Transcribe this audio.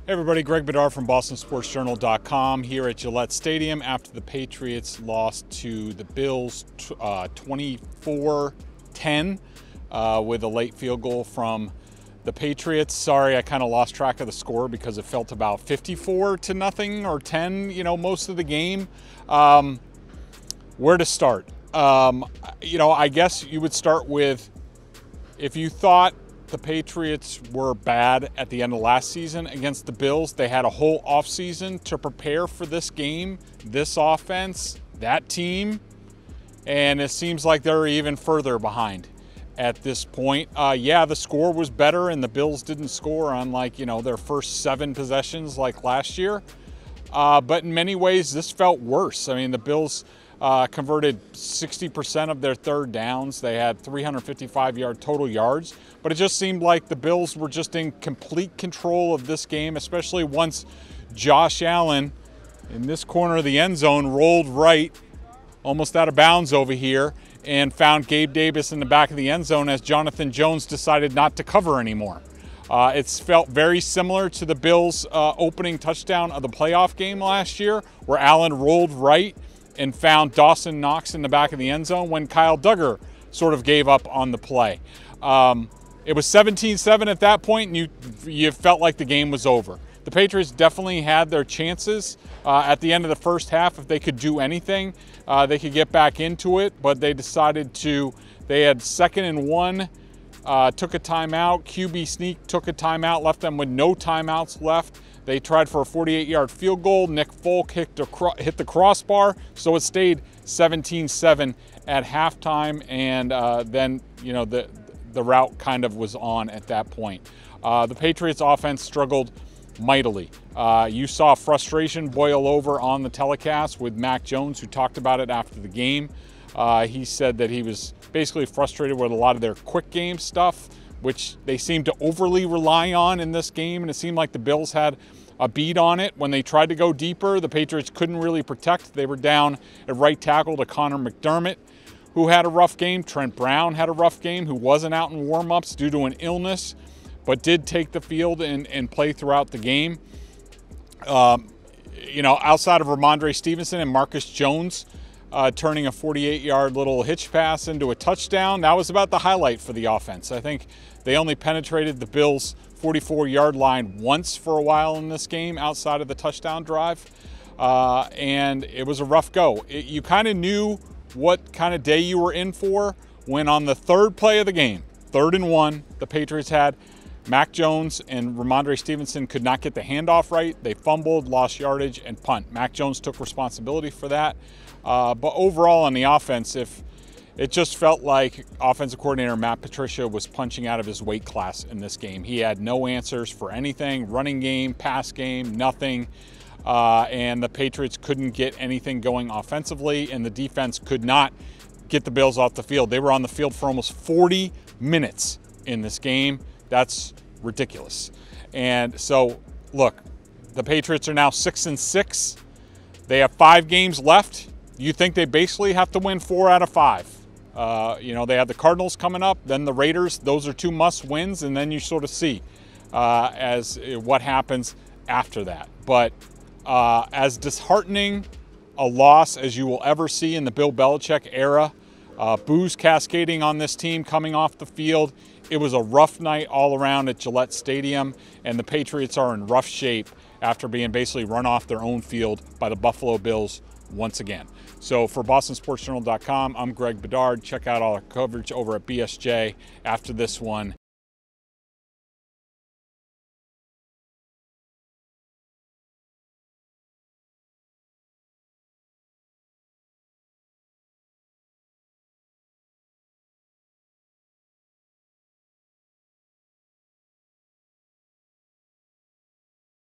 Hey everybody, Greg Bedard from BostonSportsJournal.com here at Gillette Stadium after the Patriots lost to the Bills 24-10 with a late field goal from the Patriots. Sorry, I kind of lost track of the score because it felt about 54-0 or 10, most of the game. Where to start? I guess you would start with, if you thought the Patriots were bad at the end of last season against the Bills, they had a whole offseason to prepare for this game, this offense, that team, and it seems like they're even further behind at this point. Yeah, the score was better and the Bills didn't score on their first 7 possessions like last year, but in many ways this felt worse. I mean, the Bills converted 60% of their third downs. They had 355 total yards, but it just seemed like the Bills were just in complete control of this game, especially once Josh Allen in this corner of the end zone rolled right, almost out of bounds over here, and found Gabe Davis in the back of the end zone as Jonathan Jones decided not to cover anymore. It's felt very similar to the Bills' opening touchdown of the playoff game last year, where Allen rolled right and found Dawson Knox in the back of the end zone when Kyle Duggar sort of gave up on the play. It was 17-7 at that point, and you felt like the game was over. The Patriots definitely had their chances at the end of the first half. If they could do anything, they could get back into it, but they decided to. They had 2nd and 1, took a timeout. QB sneak took a timeout, left them with no timeouts left. They tried for a 48-yard field goal. Nick Folk hit the crossbar, so it stayed 17-7 at halftime, and then the route kind of was on at that point. The Patriots offense struggled mightily. You saw frustration boil over on the telecast with Mac Jones, who talked about it after the game. He said that he was basically frustrated with a lot of their quick game stuff, which they seemed to overly rely on in this game, and it seemed like the Bills had a beat on it. When they tried to go deeper, the Patriots couldn't really protect. They were down at right tackle to Connor McDermott, who had a rough game. Trent Brown had a rough game, who wasn't out in warm-ups due to an illness, but did take the field and play throughout the game. Outside of Ramondre Stevenson and Marcus Jones turning a 48-yard little hitch pass into a touchdown, that was about the highlight for the offense. I think they only penetrated the Bills' 44-yard line once for a while in this game outside of the touchdown drive, and it was a rough go. You kind of knew what kind of day you were in for when on the third play of the game, 3rd and 1, the Patriots had Mac Jones and Ramondre Stevenson could not get the handoff right. They fumbled, lost yardage, and punt. Mac Jones took responsibility for that. But overall on the offense, it just felt like offensive coordinator Matt Patricia was punching out of his weight class in this game. He had no answers for anything, running game, pass game, nothing. And the Patriots couldn't get anything going offensively, and the defense could not get the Bills off the field. They were on the field for almost 40 minutes in this game. That's ridiculous. And so, look, the Patriots are now 6-6. They have 5 games left. You think they basically have to win 4 out of 5. They have the Cardinals coming up, then the Raiders. Those are 2 must-wins, and then you sort of see as what happens after that. But as disheartening a loss as you will ever see in the Bill Belichick era, booze cascading on this team coming off the field, it was a rough night all around at Gillette Stadium, and the Patriots are in rough shape after being basically run off their own field by the Buffalo Bills once again. So for BostonSportsJournal.com, I'm Greg Bedard. Check out all our coverage over at BSJ after this one.